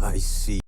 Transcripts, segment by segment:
I see.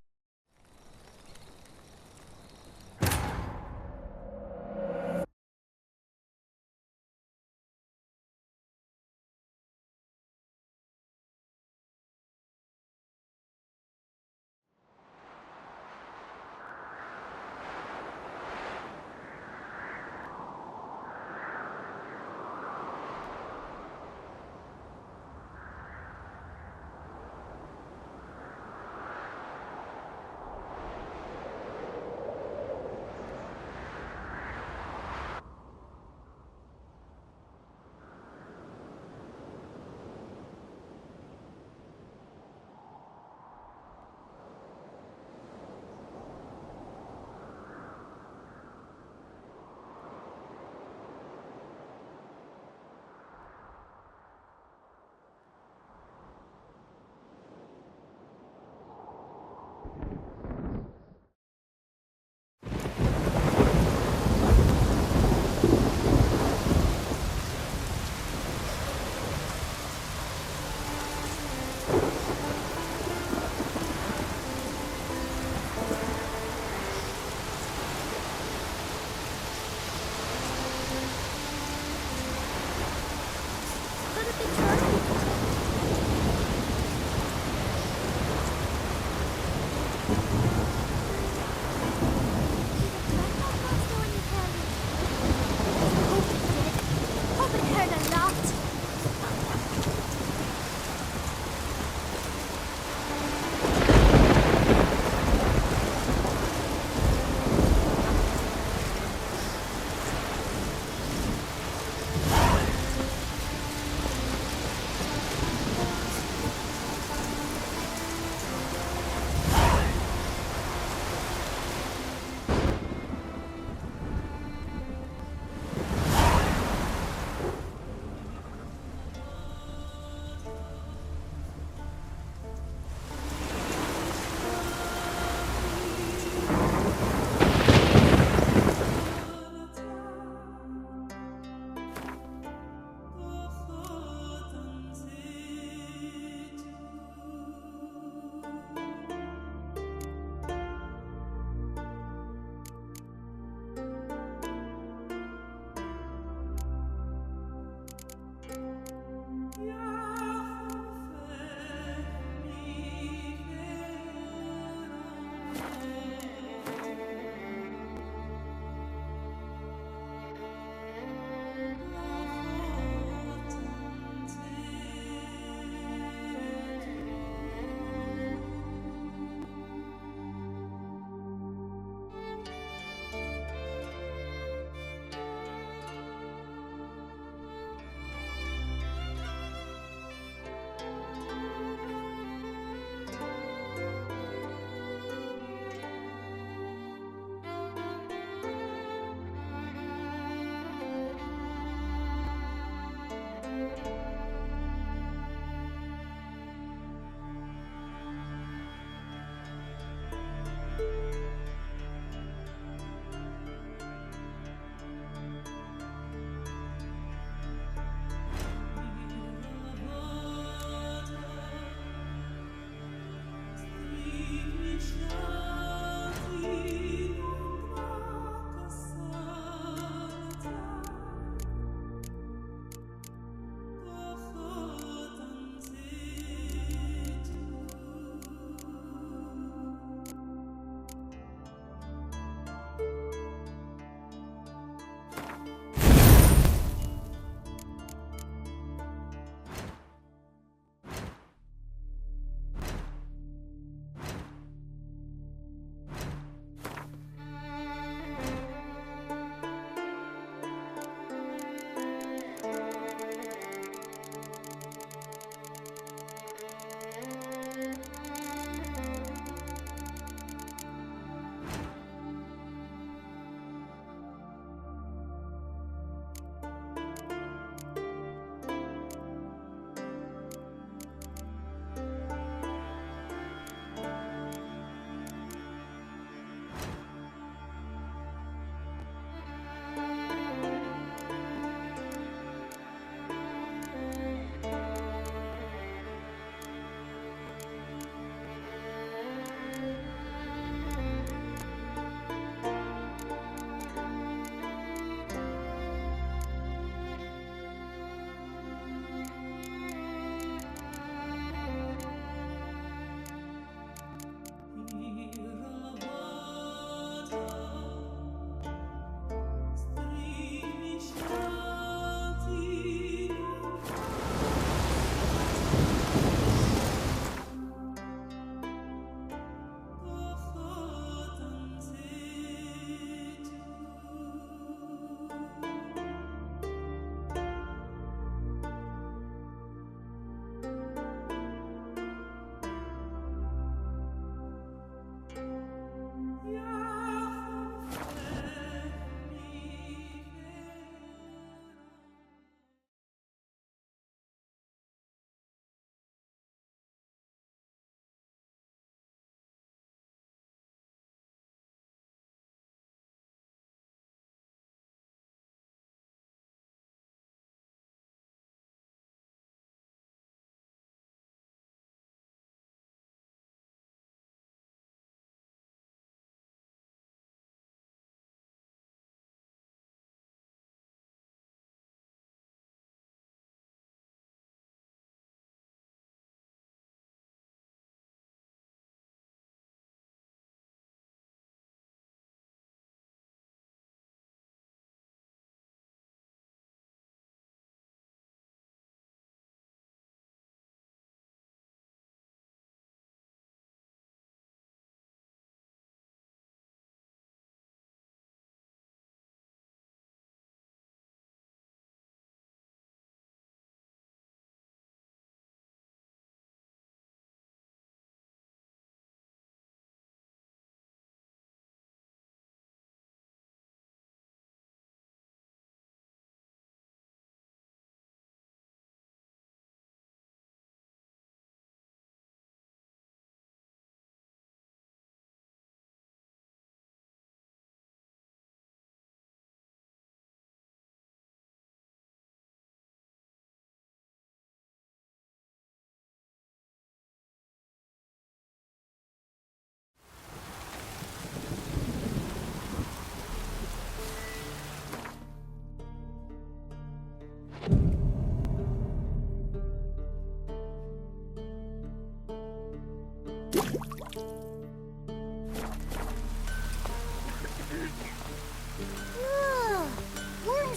Worms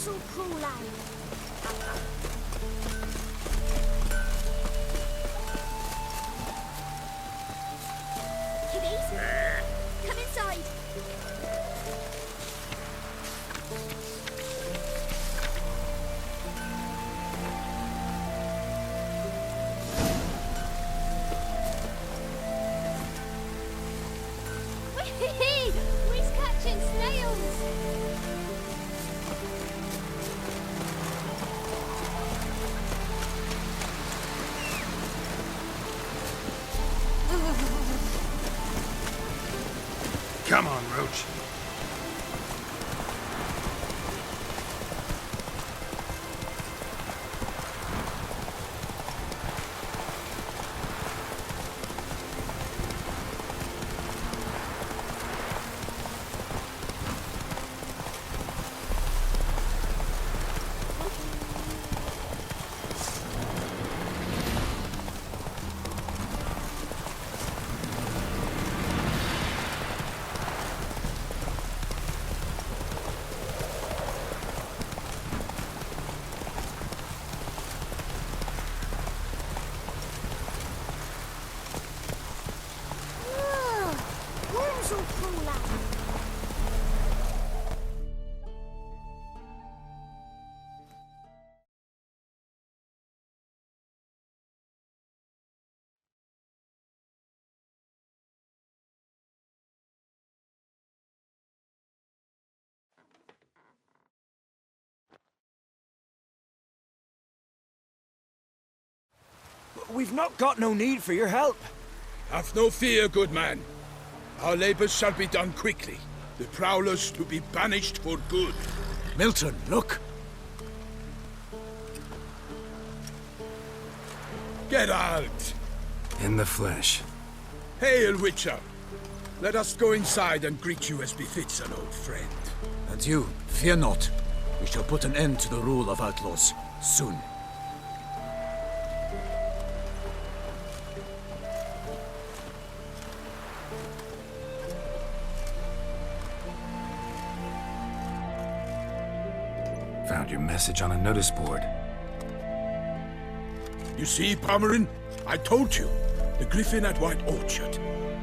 will crawl out. Kiddies, come inside. Whee! We're catching snails. Come on, Roach. Worms will crawl out. We've not got no need for your help. Have no fear, good man. Our labors shall be done quickly. The prowlers to be banished for good. Milton, look! Geralt! In the flesh. Hail, Witcher! Let us go inside and greet you as befits an old friend. And you, fear not. We shall put an end to the rule of outlaws, soon. Found your message on a notice board. You see, Pomeran? I told you. The griffin at White Orchard.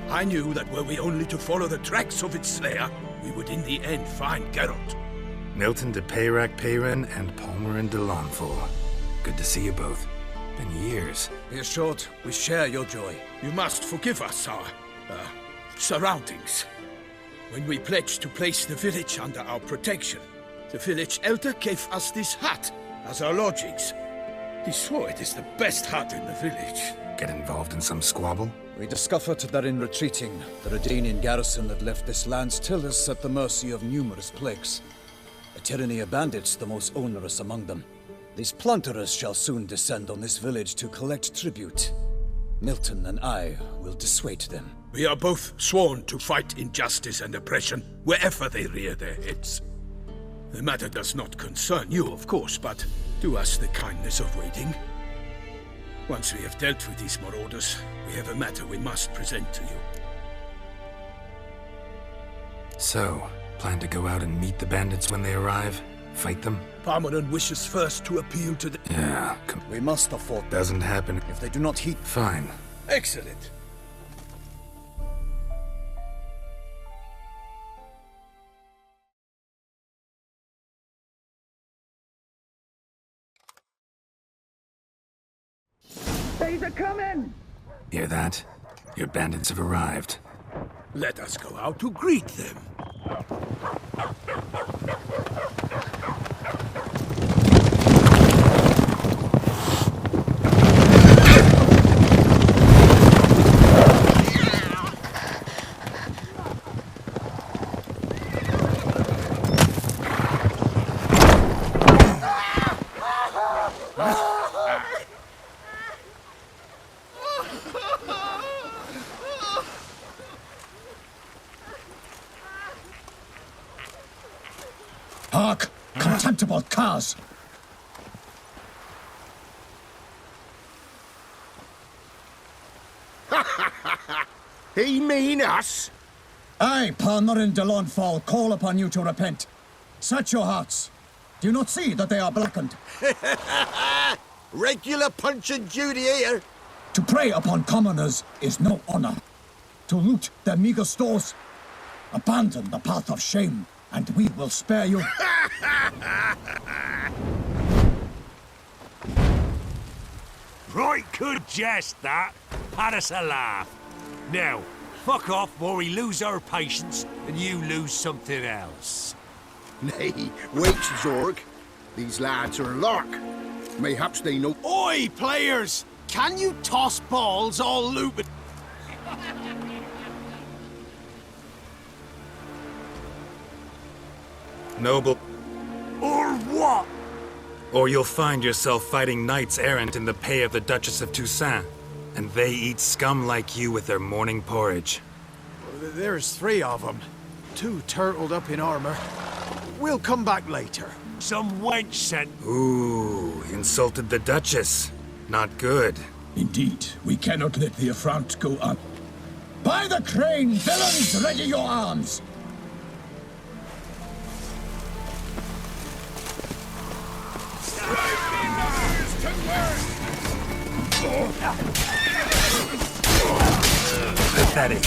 I knew that were we only to follow the tracks of its slayer, we would in the end find Geralt. Milton de Peyrac Peyran and Palmerin de Lawnful. Good to see you both. Been years. Be assured, we share your joy. You must forgive us our, surroundings. When we pledged to place the village under our protection, the village elder gave us this hut as our lodgings. He swore it is the best hut in the village. Get involved in some squabble? We discovered that in retreating, the Redanian garrison that left this land still is at the mercy of numerous plagues. A tyranny of bandits, the most onerous among them. These plunderers shall soon descend on this village to collect tribute. Milton and I will dissuade them. We are both sworn to fight injustice and oppression wherever they rear their heads. The matter does not concern you, of course, but do us the kindness of waiting. Once we have dealt with these marauders, we have a matter we must present to you. So, plan to go out and meet the bandits when they arrive? Fight them? Parmeran wishes first to appeal to the... Yeah, We must have fought them. doesn't happen. If they do not heed... Fine. Excellent. They're coming! Hear that? Your bandits have arrived. Let us go out to greet them. Hark! Contemptible curs! He mean us? I, Palmerin de Launfal, call upon you to repent. Set your hearts. Do you not see that they are blackened? Regular Punch and Judy here. To prey upon commoners is no honor. To loot their meager stores, abandon the path of shame, and we will spare you. Right good jest, that. Had us a laugh. Now, fuck off before we lose our patience and you lose something else. Nay, wait, Zorg. These lads are lark. Mayhaps they know. Oi, players! Can you toss balls all looping? Noble, Or what? or you'll find yourself fighting knights errant in the pay of the Duchess of Toussaint, and they eat scum like you with their morning porridge. There's 3 of them. 2 turtled up in armor. We'll come back later. Some wench sent. Ooh, insulted the Duchess. Not good. Indeed, we cannot let the affront go on. By the crane, villains, ready your arms! Pathetic.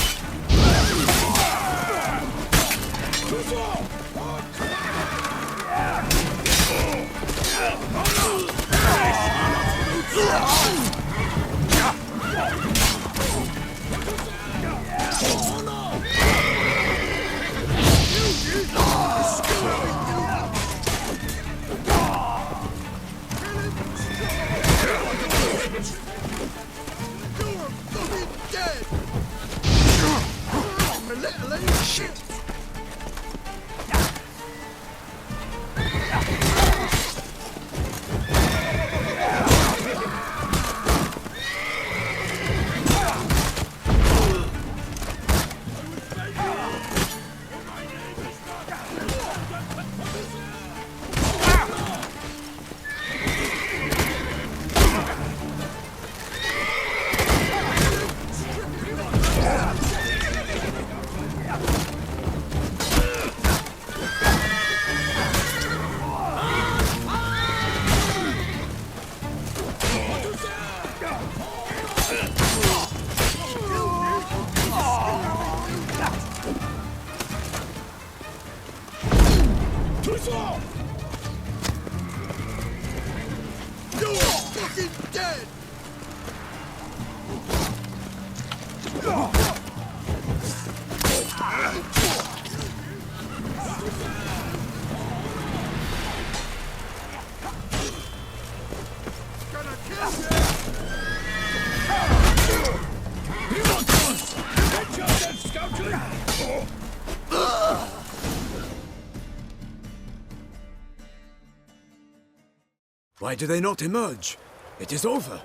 Why do they not emerge? It is over.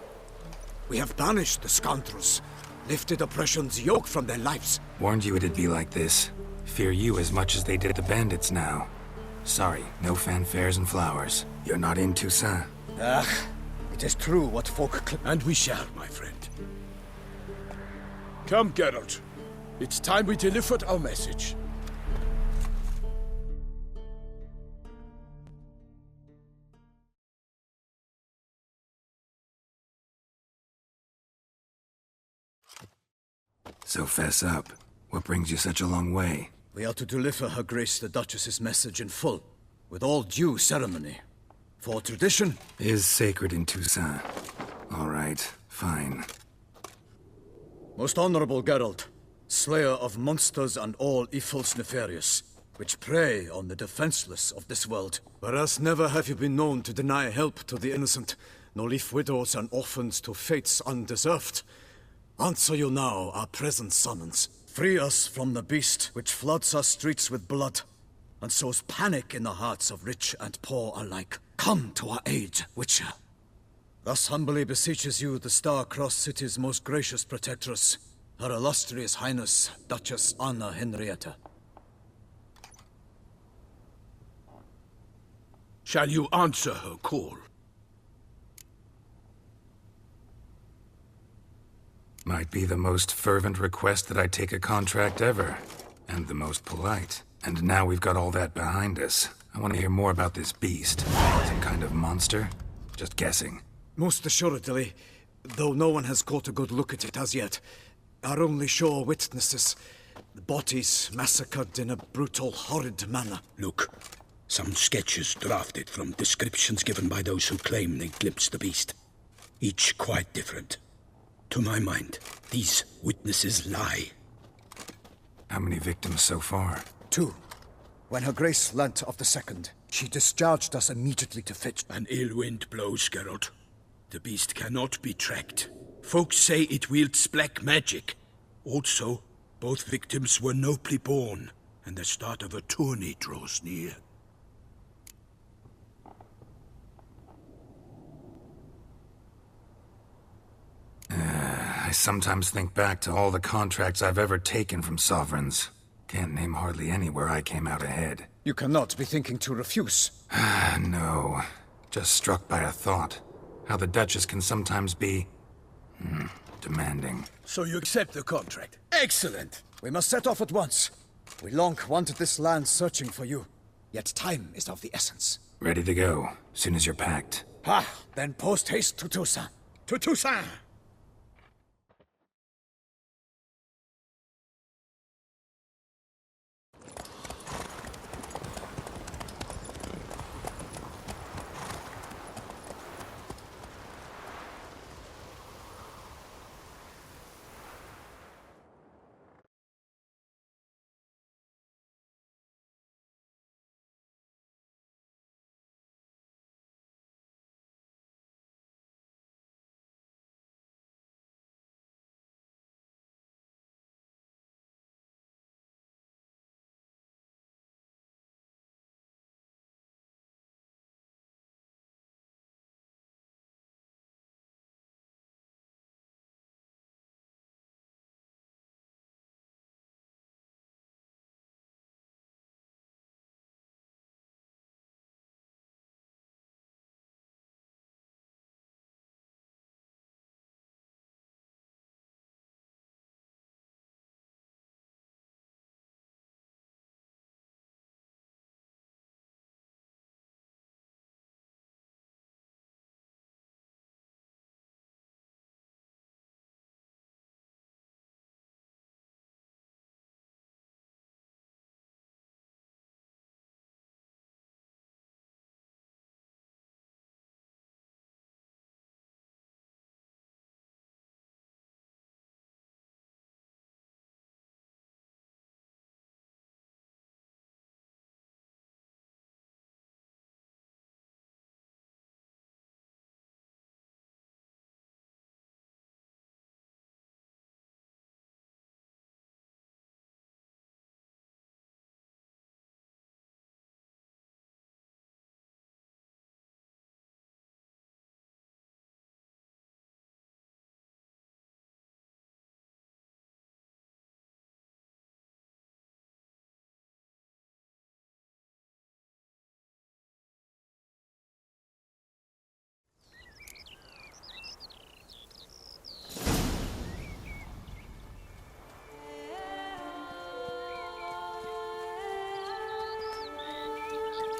We have banished the scoundrels, lifted oppression's yoke from their lives. Warned you it'd be like this. Fear you as much as they did the bandits now. Sorry, no fanfares and flowers. You're not in Toussaint. It is true what folk And we shall, my friend. Come, Geralt. It's time we delivered our message. So fess up. What brings you such a long way? We are to deliver Her Grace the Duchess's message in full, with all due ceremony. For tradition Is sacred in Toussaint. All right, fine. Most honorable Geralt, slayer of monsters and all evils nefarious, which prey on the defenseless of this world. Whereas never have you been known to deny help to the innocent, nor leave widows and orphans to fates undeserved. Answer you now our present summons. Free us from the beast which floods our streets with blood, and sows panic in the hearts of rich and poor alike. Come to our aid, Witcher. Thus humbly beseeches you the Star-Crossed City's most gracious protectress, Her Illustrious Highness, Duchess Anna Henrietta. Shall you answer her call? Might be the most fervent request that I take a contract ever. And the most polite. And now we've got all that behind us. I want to hear more about this beast. Some kind of monster? Just guessing. Most assuredly, though no one has caught a good look at it as yet. Our only sure witnesses. The bodies massacred in a brutal, horrid manner. Look, some sketches drafted from descriptions given by those who claim they glimpsed the beast. Each quite different. To my mind, these witnesses lie. How many victims so far? 2. When Her Grace learnt of the second, she discharged us immediately to fetch. An ill wind blows, Geralt. The beast cannot be tracked. Folks say it wields black magic. Also, both victims were nobly born, and the start of a tourney draws near. I sometimes think back to all the contracts I've ever taken from sovereigns. Can't name hardly any where I came out ahead. You cannot be thinking to refuse. No. Just struck by a thought. How the Duchess can sometimes be... demanding. So you accept the contract? Excellent! We must set off at once. We long wanted this land searching for you. Yet time is of the essence. Ready to go, soon as you're packed. Then post haste to Toussaint. To Toussaint!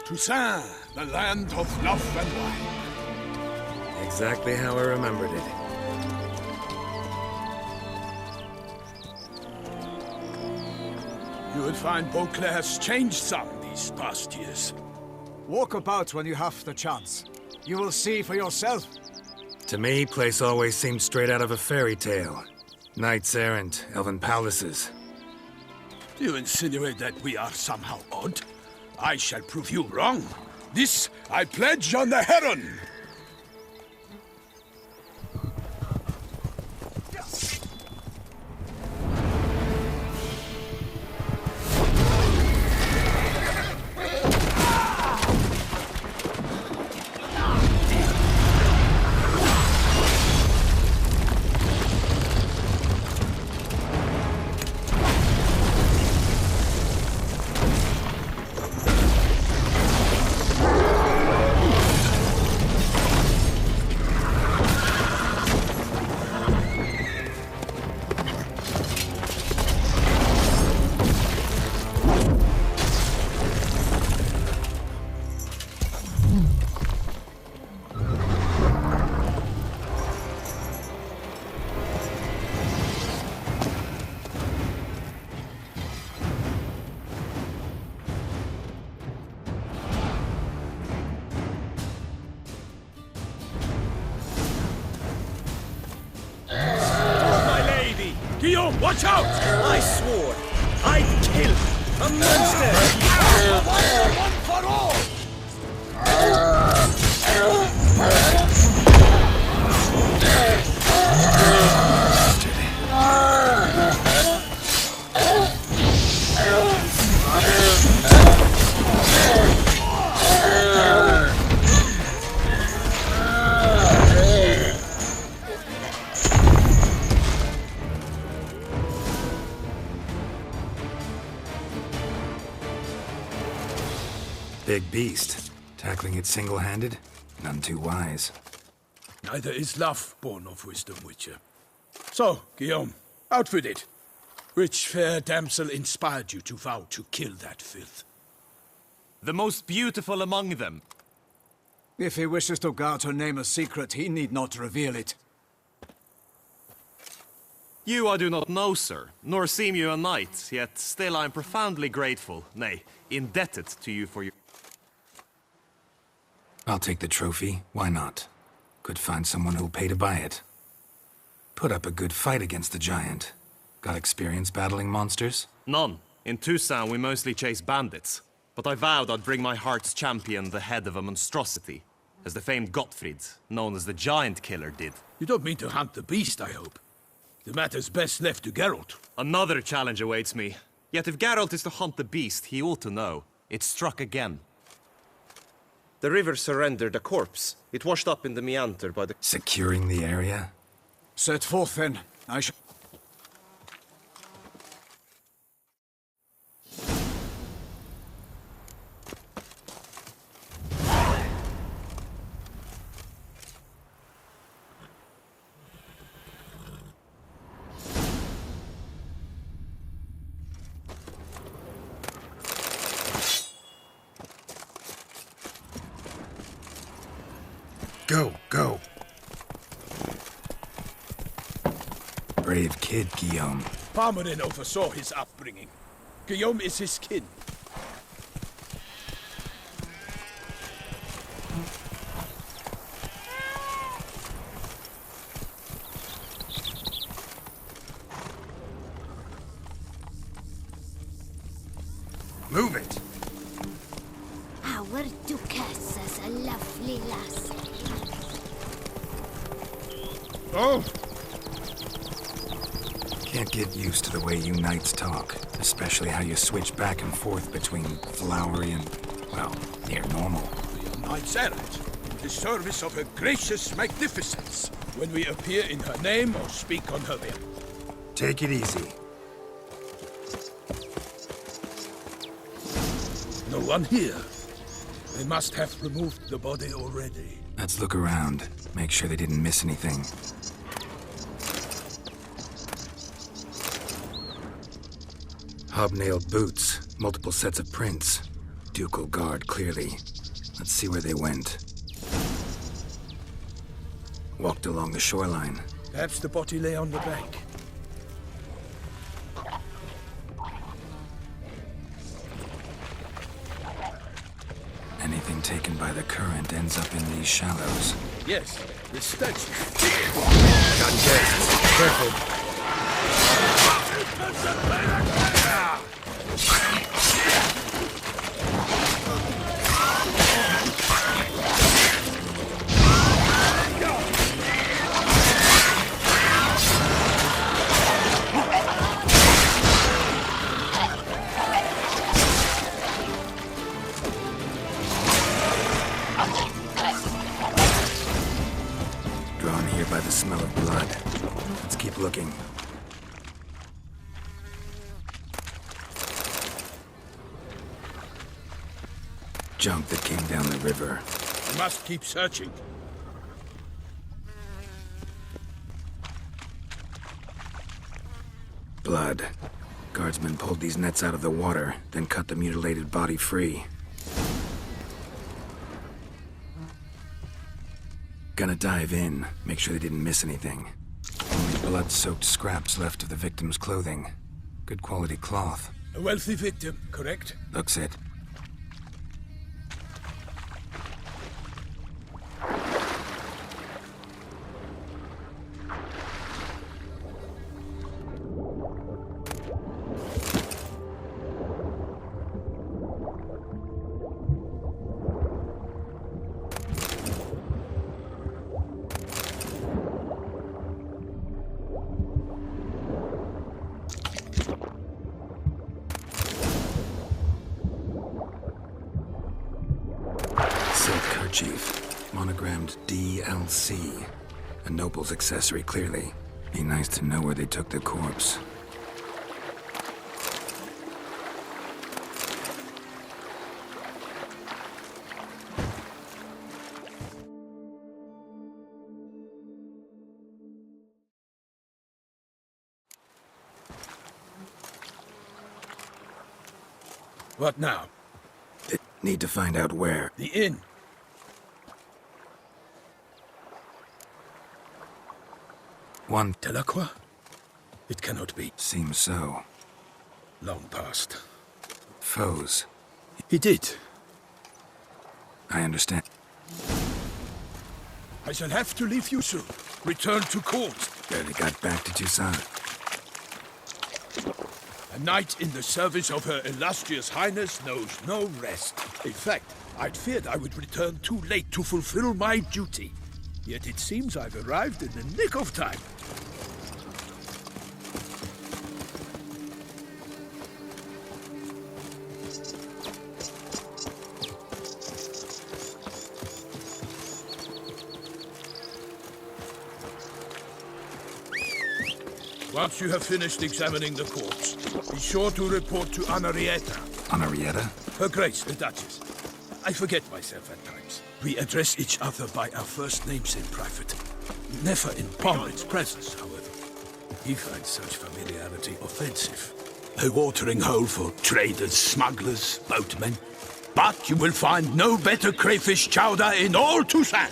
Toussaint, the land of love and wine. Exactly how I remembered it. You will find Beauclair's changed some these past years. Walk about when you have the chance. You will see for yourself. To me, place always seemed straight out of a fairy tale. Knights errant, elven palaces. You insinuate that we are somehow odd? I shall prove you wrong. This I pledge on the Heron! Watch out! I swore I'd kill a monster! One for all! Big beast. Tackling it single-handed? None too wise. Neither is love born of wisdom, Witcher. So, Guillaume, out with it. Which fair damsel inspired you to vow to kill that filth? The most beautiful among them. If he wishes to guard her name a secret, he need not reveal it. You I do not know, sir, nor seem you a knight, yet still I am profoundly grateful, nay, indebted to you for your... I'll take the trophy. Why not? Could find someone who'll pay to buy it. Put up a good fight against the giant. Got experience battling monsters? None. In Toussaint we mostly chase bandits. But I vowed I'd bring my heart's champion the head of a monstrosity, as the famed Gottfried, known as the Giant Killer, did. You don't mean to hunt the beast, I hope. The matter's best left to Geralt. Another challenge awaits me. Yet if Geralt is to hunt the beast, he ought to know. It struck again. The river surrendered a corpse. It washed up in the meander by the... Securing the area? Set forth then. I shall... Go, go. Brave kid, Guillaume. Parmanin oversaw his upbringing. Guillaume is his kin. Move it! Our Duchess is a lovely lass. Oh! Can't get used to the way you knights talk, especially how you switch back and forth between flowery and, well, near normal. We are knights errant, in the service of her gracious magnificence, when we appear in her name or speak on her will. Take it easy. No one here. They must have removed the body already. Let's look around. Make sure they didn't miss anything. Hobnailed boots, multiple sets of prints. Ducal guard, clearly. Let's see where they went. Walked along the shoreline. Perhaps the body lay on the bank. Anything taken by the current ends up in these shallows. Yes, the statue. Got guests. Careful. Drawn here by the smell of blood. Let's keep looking. Junk that came down the river. We must keep searching. Blood. Guardsmen pulled these nets out of the water, then cut the mutilated body free. Gonna dive in, make sure they didn't miss anything. Only blood-soaked scraps left of the victim's clothing. Good quality cloth. A wealthy victim, correct? Looks it. Chief. Monogrammed DLC. A noble's accessory, clearly. Be nice to know where they took the corpse. What now? Need to find out where. The inn. One Delacroix? It cannot be. seems so. Long past. Foes. He did. I understand. I shall have to leave you soon. Return to court. Barely got back to Toussaint. A knight in the service of Her Illustrious Highness knows no rest. In fact, I'd feared I would return too late to fulfill my duty. Yet it seems I've arrived in the nick of time. Once you have finished examining the corpse, be sure to report to Anarietta. Anarietta? Her Grace, the Duchess. I forget myself at times. We address each other by our first names in private. Never in Pomfret's presence, however. He finds such familiarity offensive. A watering hole for traders, smugglers, boatmen. But you will find no better crayfish chowder in all Toussaint.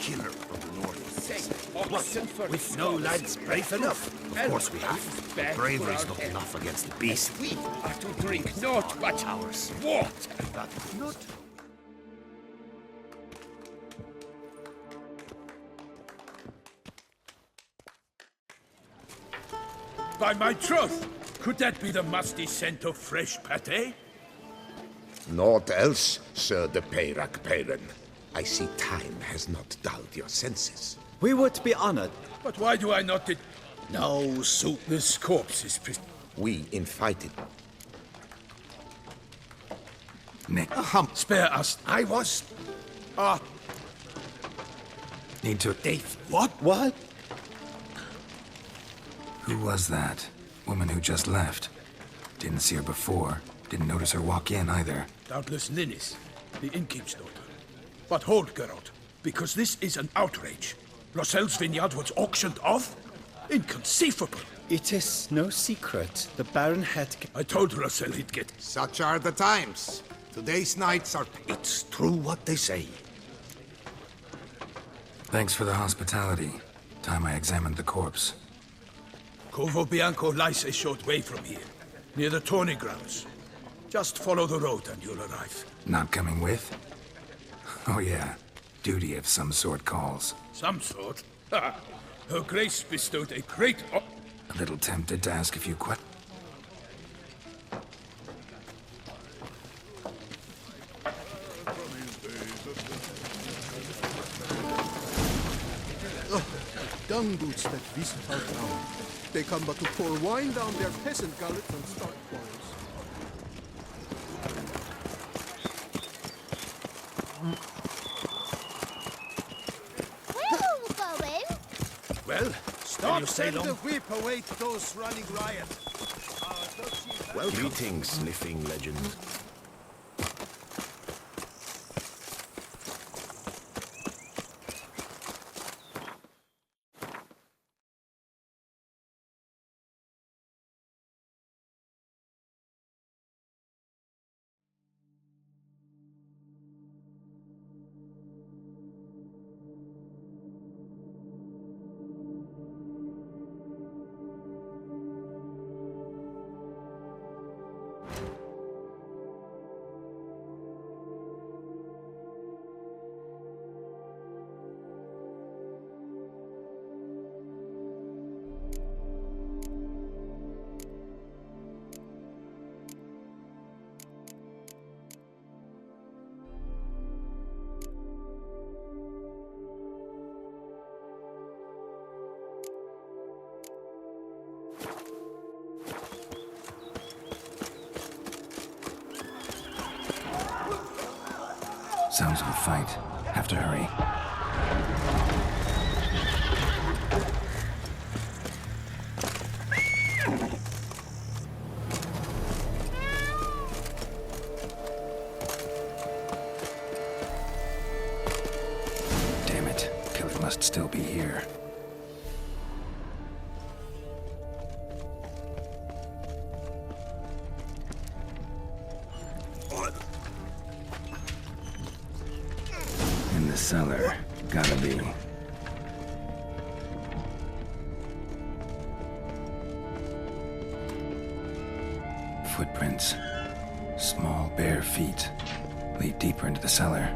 Killer from the north. We've no lads brave enough. Of course we have. Bravery's not enough against the beast. We are to drink not but Ours. water. But not. By my troth, could that be the musty scent of fresh pâté? Naught else, Sir de Peyrac Peyran. I see time has not dulled your senses. We would be honored. But why do I not No, This corpse is We invited. Nick. Spare us. I was. Need to... Dave. What? What? Who was that? Woman who just left. Didn't see her before. Didn't notice her walk in either. Doubtless Linnis, the innkeep's daughter. But hold, Geralt, because this is an outrage. Rossel's vineyard was auctioned off? Inconceivable. It is no secret. The Baron had... I told Rossel he'd get... Such are the times. Today's knights are... It's true what they say. Thanks for the hospitality. Time I examined the corpse. Corvo Bianco lies a short way from here, near the tourney grounds. Just follow the road and you'll arrive. Not coming with? Oh yeah. Duty of some sort calls. Some sort? Ha! Her Grace bestowed a great... A little tempted to ask a few questions. Dung boots that visit our town. They come but to pour wine down their peasant gullets and start quarrels. Where are we going? Well, Stop you say the long? whip await those running riot. Well, greetings, sniffing legend. Sounds of a fight. Have to hurry. Damn it. Killer must still be here. In the cellar. Gotta be. Footprints. Small, bare feet. Lead deeper into the cellar.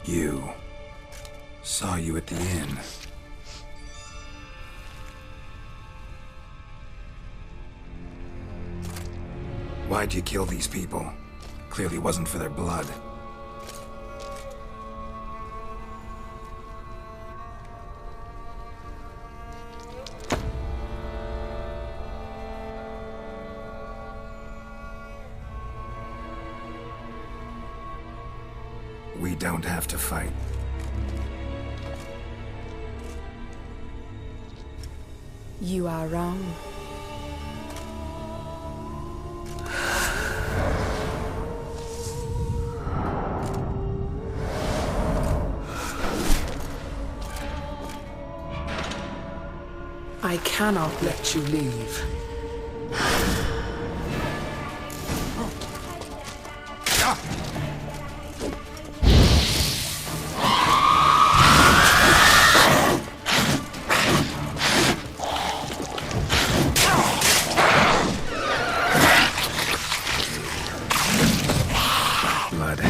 You. Saw you at the inn. Why'd you kill these people? Clearly wasn't for their blood. We don't have to fight. You are wrong. I cannot let you leave. Blood.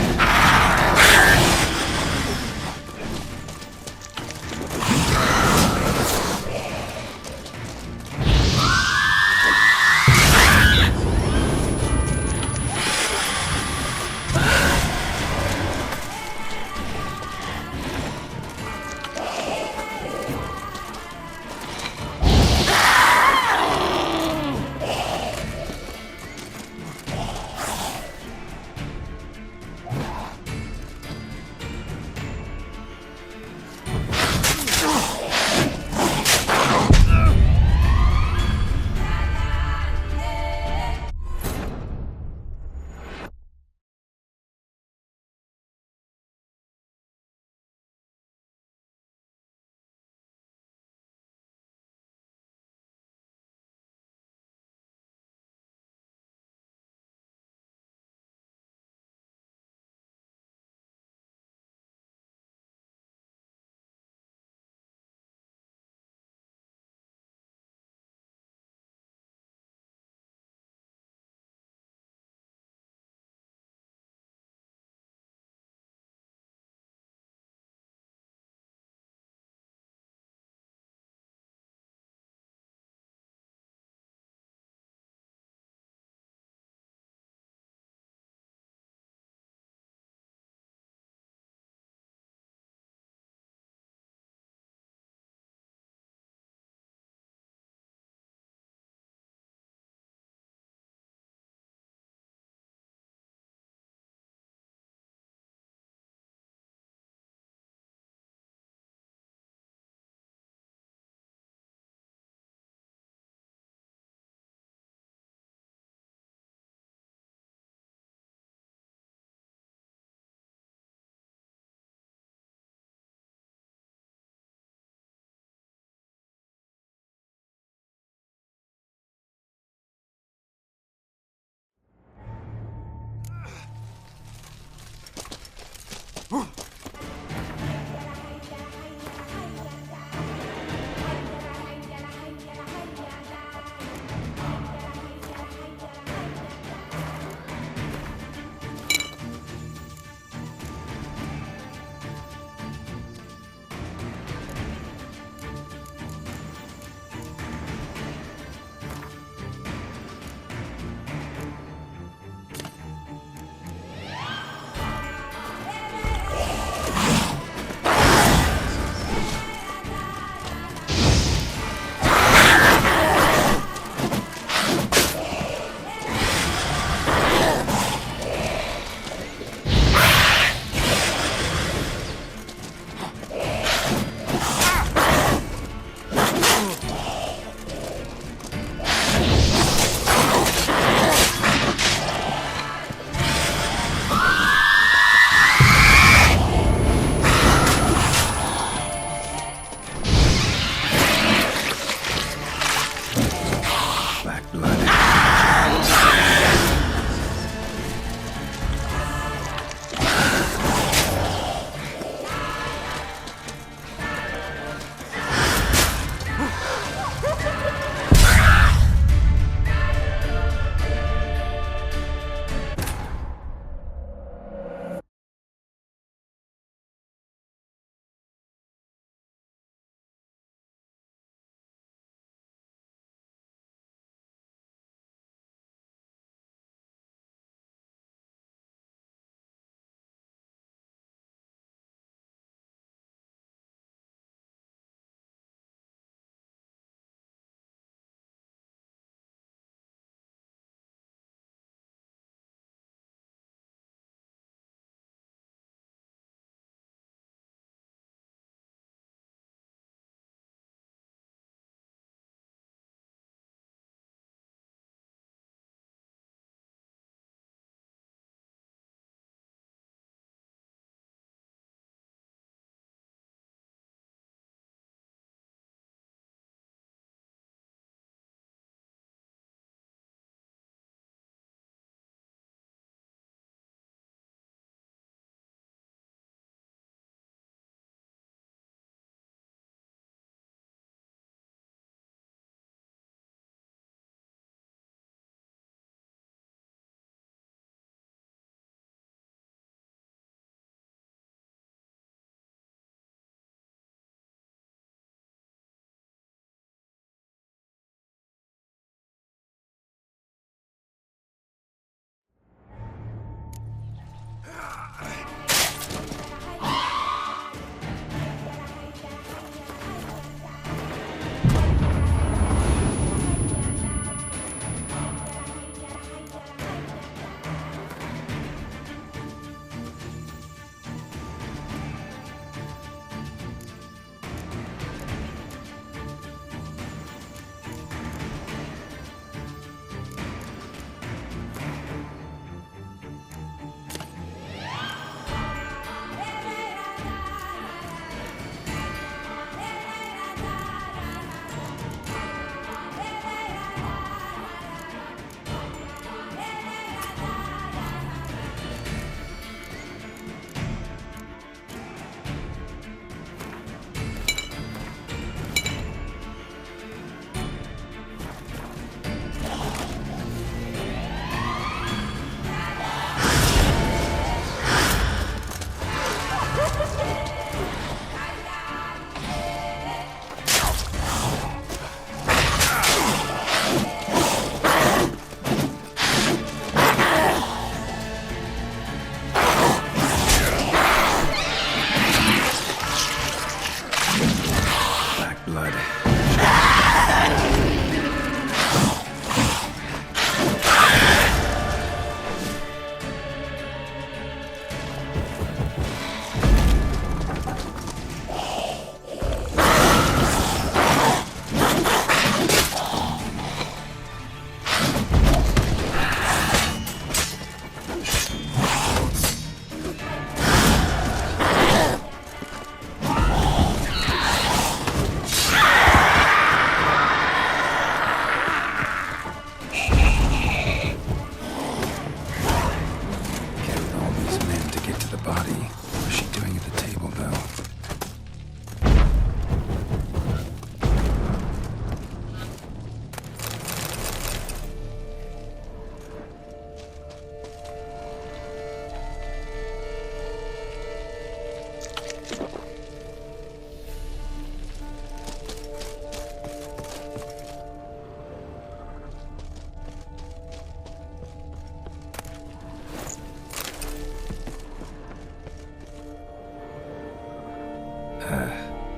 body. What's she doing at the table, though?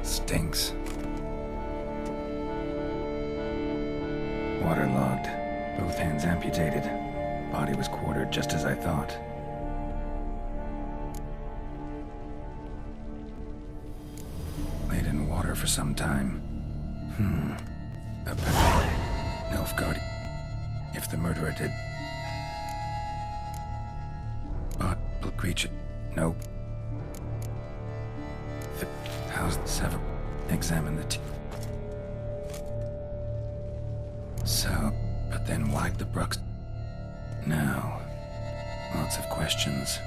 Stinks. Waterlogged. Both hands amputated. Body was quartered just as I thought. Laid in water for some time. Nilfgaard. If the murderer did... creature. Nope. How's the sever? Examine the So, but then why'd the Brooks... Now, lots of questions.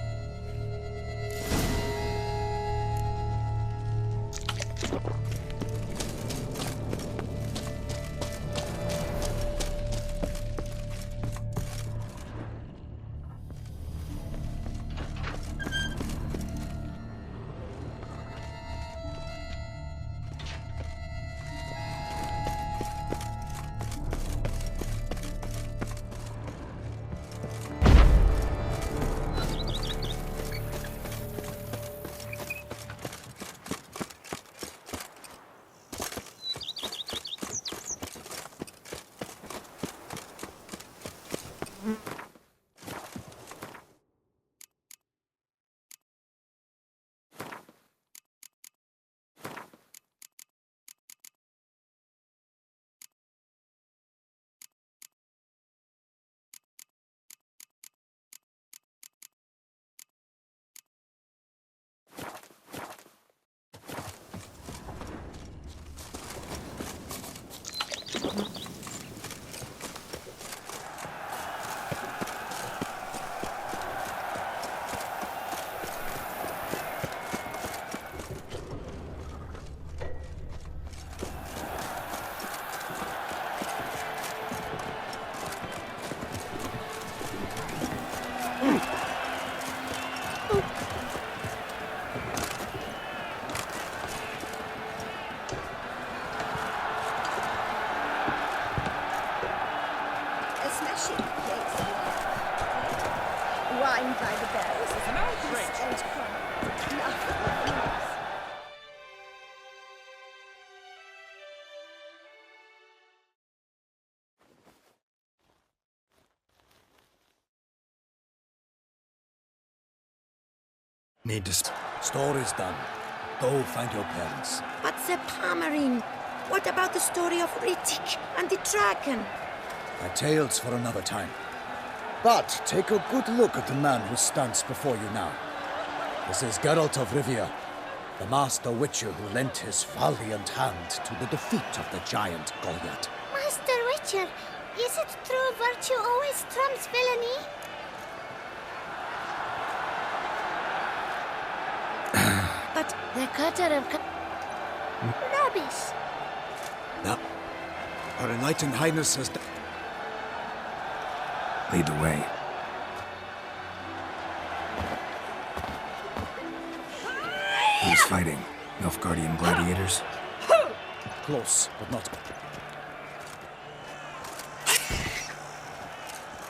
Wine by the bells is an outrage. Need to... Story's done. Go find your parents. But the Palmerine, what about the story of Rittik and the dragon? A tale's for another time. But take a good look at the man who stands before you now. This is Geralt of Rivia, the master witcher who lent his valiant hand to the defeat of the giant Goliath. Master Witcher, is it true virtue always trumps villainy? But the cutter of... Rubbish. Now, Her Enlightened Highness has... Lead the way. Who's fighting? Nilfgaardian gladiators? Close, but not...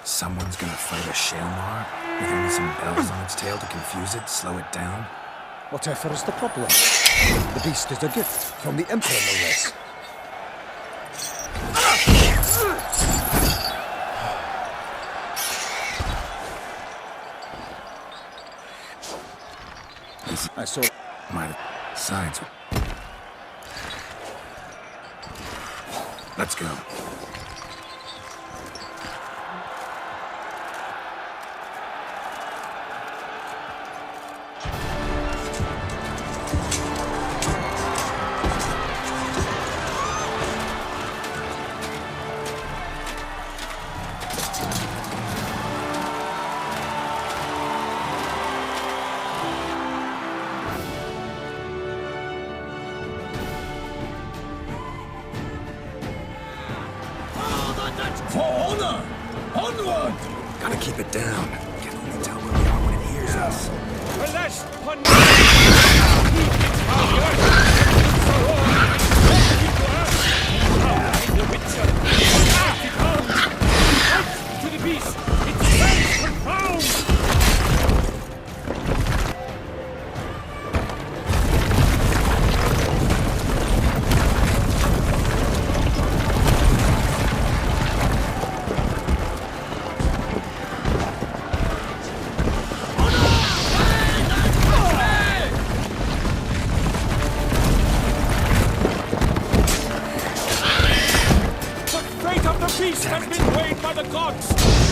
Someone's gonna fight a Shaelmar? With only some bells on its tail to confuse it, slow it down? Whatever is the problem? The beast is a gift from the Emperor, no less. I saw my sides. Let's go. it down. Can only tell where we are when it hears us. To the beast! Its strength profound! Peace has been weighed by the gods.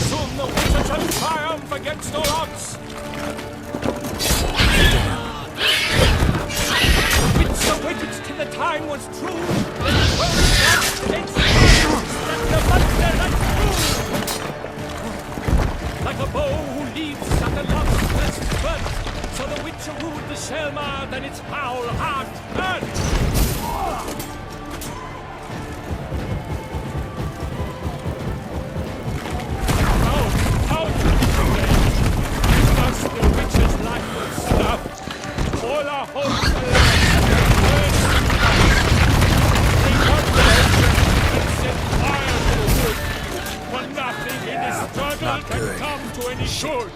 Soon the Witcher shall triumph against all odds. It's awaited till the time was true. Then against the that the monster like like a bow who leads at the love's first birth. So the Witcher wooed the Selma, then its foul heart turned. All our hopes are they got and set fire to the wood. For nothing in this struggle can come to any good.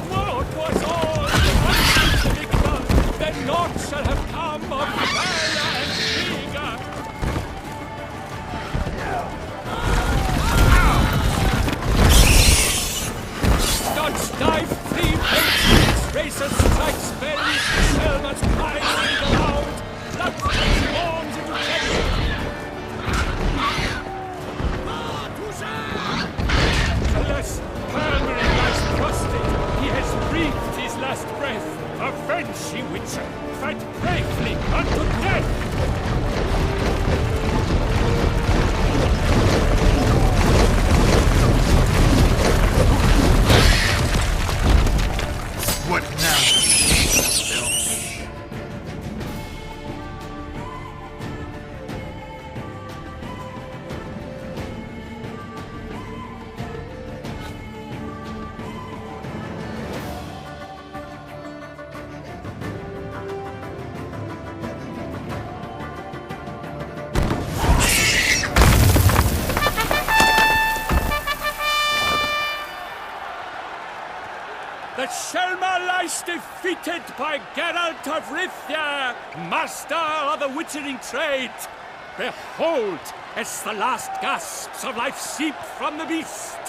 What was all the victor, then naught shall have come of valor and vigor. Gods dive free. Racer strikes belly, Selma's pride rings aloud, blood transforms into jelly. Alas, Hermering lies prostrate, he has breathed his last breath. Avenge, ye Witcher, fight bravely unto death! What now? The Selma lies defeated by Geralt of Rivia, master of the witchering trade. Behold, as the last gasps of life seep from the beast.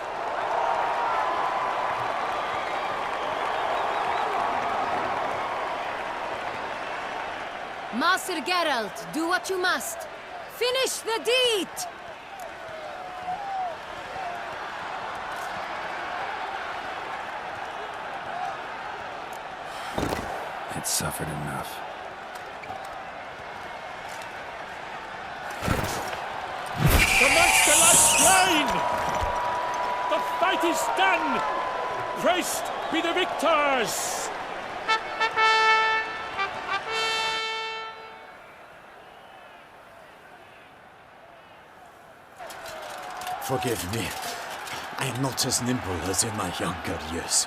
Master Geralt, do what you must. Finish the deed! It suffered enough. The monster lies slain! The fight is done! Praised be the victors! Forgive me. I am not as nimble as in my younger years.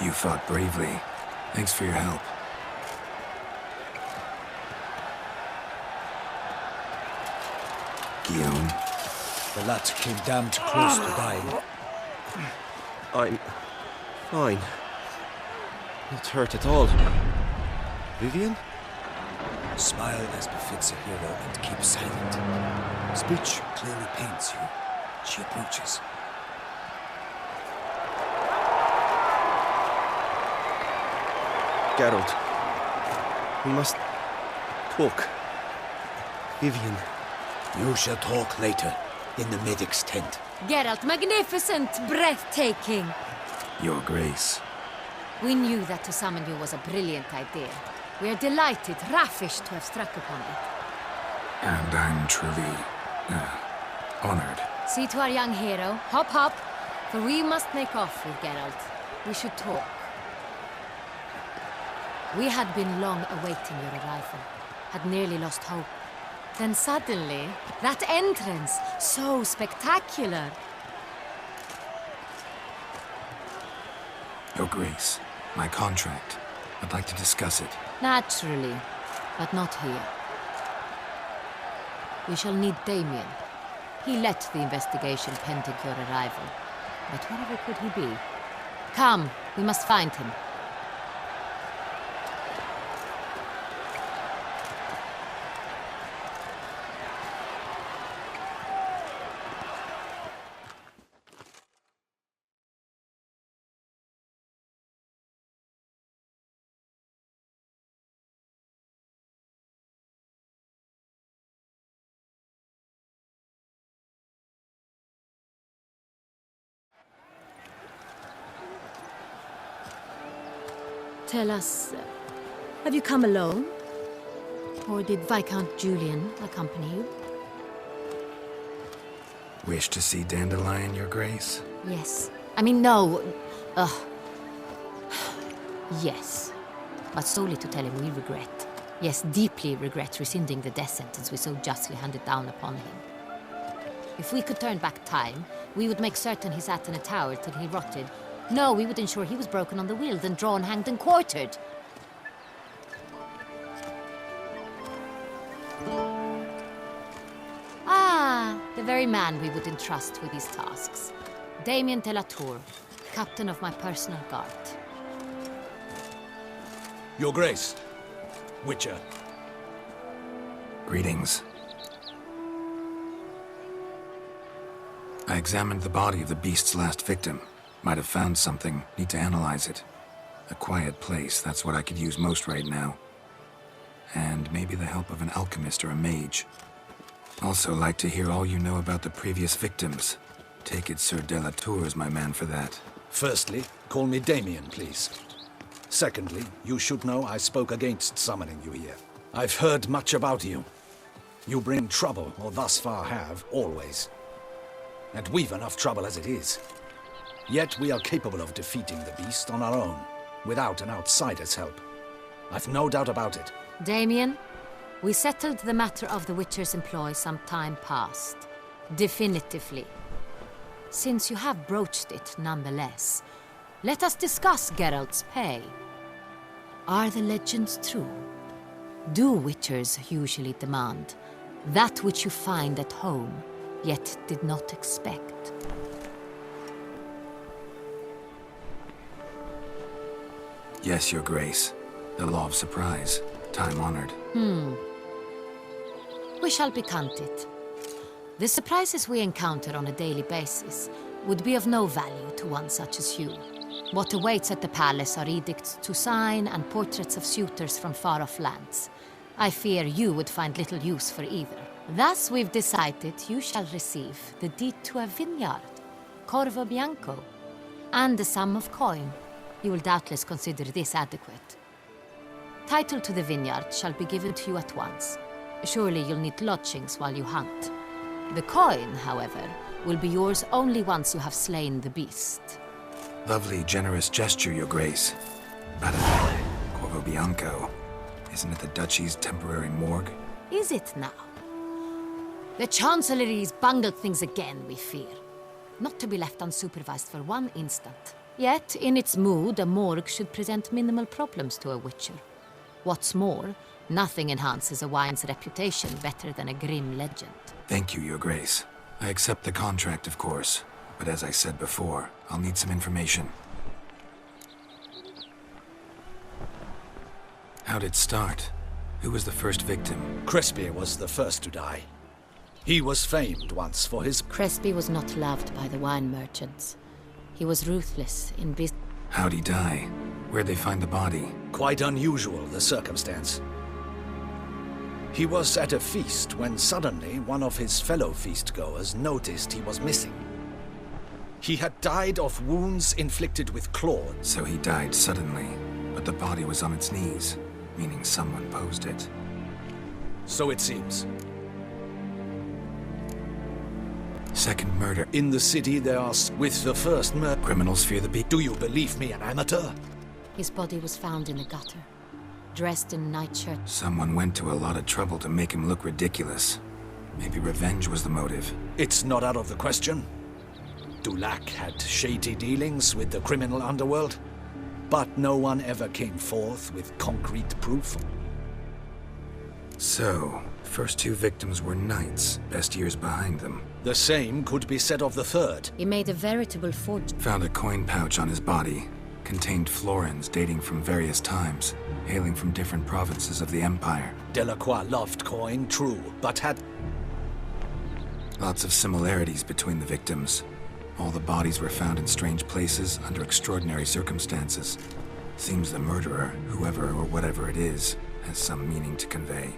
You fought bravely. Thanks for your help. Guillaume? The lad came damned close to dying. I'm fine. Not hurt at all. Vivienne? Smile as befits a hero and keep silent. Speech clearly paints you. She approaches. Geralt, we must talk. Vivienne. You shall talk later, in the medic's tent. Geralt, magnificent, breathtaking. Your Grace. We knew that to summon you was a brilliant idea. We are delighted, ravished to have struck upon it. And I'm truly honored. See to our young hero. Hop, hop. For we must make off with Geralt. We should talk. We had been long awaiting your arrival. Had nearly lost hope. Then suddenly, that entrance, so spectacular. Your Grace, my contract. I'd like to discuss it. Naturally, but not here. We shall need Damien. He led the investigation pending your arrival. But wherever could he be? Come, we must find him. Tell us, have you come alone? Or did Viscount Julian accompany you? Wish to see Dandelion, Your Grace? Yes. I mean, no. Yes. But solely to tell him we regret. Yes, deeply regret rescinding the death sentence we so justly handed down upon him. If we could turn back time, we would make certain he sat in a tower till he rotted. No, we would ensure he was broken on the wheel, then drawn, hanged, and quartered. Ah, the very man we would entrust with these tasks. Damien de la Tour, captain of my personal guard. Your Grace. Witcher. Greetings. I examined the body of the beast's last victim. Might have found something. Need to analyze it. A quiet place, that's what I could use most right now. And maybe the help of an alchemist or a mage. Also like to hear all you know about the previous victims. Take it Sir de la Tour is my man for that. Firstly, call me Damien, please. Secondly, you should know I spoke against summoning you here. I've heard much about you. You bring trouble, or thus far have, always. And we've enough trouble as it is. Yet we are capable of defeating the beast on our own, without an outsider's help. I've no doubt about it. Damien, we settled the matter of the Witcher's employ some time past. Definitively. Since you have broached it nonetheless, let us discuss Geralt's pay. Are the legends true? Do Witchers usually demand that which you find at home, yet did not expect? Yes, Your Grace. The law of surprise. Time-honored. We shall be candid. The surprises we encounter on a daily basis would be of no value to one such as you. What awaits at the palace are edicts to sign and portraits of suitors from far-off lands. I fear you would find little use for either. Thus we've decided you shall receive the deed to a vineyard, Corvo Bianco, and a sum of coin. You will doubtless consider this adequate. Title to the vineyard shall be given to you at once. Surely you'll need lodgings while you hunt. The coin, however, will be yours only once you have slain the beast. Lovely, generous gesture, Your Grace. But, Corvo Bianco, isn't it the Duchy's temporary morgue? Is it now? The Chancellery's bungled things again, we fear. Not to be left unsupervised for one instant. Yet, in its mood, a morgue should present minimal problems to a Witcher. What's more, nothing enhances a wine's reputation better than a grim legend. Thank you, Your Grace. I accept the contract, of course. But as I said before, I'll need some information. How'd it start? Who was the first victim? Crespi was the first to die. He was famed once for his... Crespi was not loved by the wine merchants. He was ruthless in business. How'd he die? Where'd they find the body? Quite unusual, the circumstance. He was at a feast when suddenly one of his fellow feast-goers noticed he was missing. He had died of wounds inflicted with claws. So he died suddenly, but the body was on its knees, meaning someone posed it. So it seems. Second murder. In the city there are, with the first murder... Criminals fear the beast. Do you believe me, an amateur? His body was found in a gutter, dressed in nightshirt. Someone went to a lot of trouble to make him look ridiculous. Maybe revenge was the motive. It's not out of the question. Dulac had shady dealings with the criminal underworld. But no one ever came forth with concrete proof. So, first two victims were knights, best years behind them. The same could be said of the third. He made a veritable fortune. Found a coin pouch on his body. Contained florins dating from various times, hailing from different provinces of the Empire. Delacroix loved coin, true, but had... Lots of similarities between the victims. All the bodies were found in strange places under extraordinary circumstances. Seems the murderer, whoever or whatever it is, has some meaning to convey.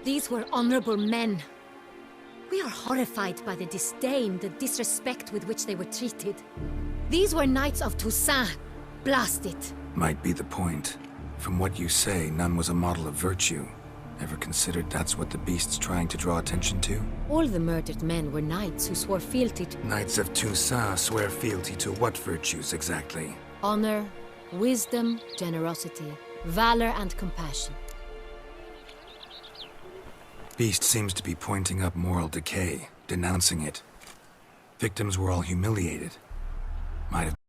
These were honorable men. We are horrified by the disdain, the disrespect with which they were treated. These were knights of Toussaint. Blast it. Might be the point. From what you say, none was a model of virtue. Ever considered that's what the beast's trying to draw attention to? All the murdered men were knights who swore fealty to... Knights of Toussaint swear fealty to what virtues exactly? Honor, wisdom, generosity, valor and compassion. Beast seems to be pointing up moral decay, denouncing it. Victims were all humiliated. Might have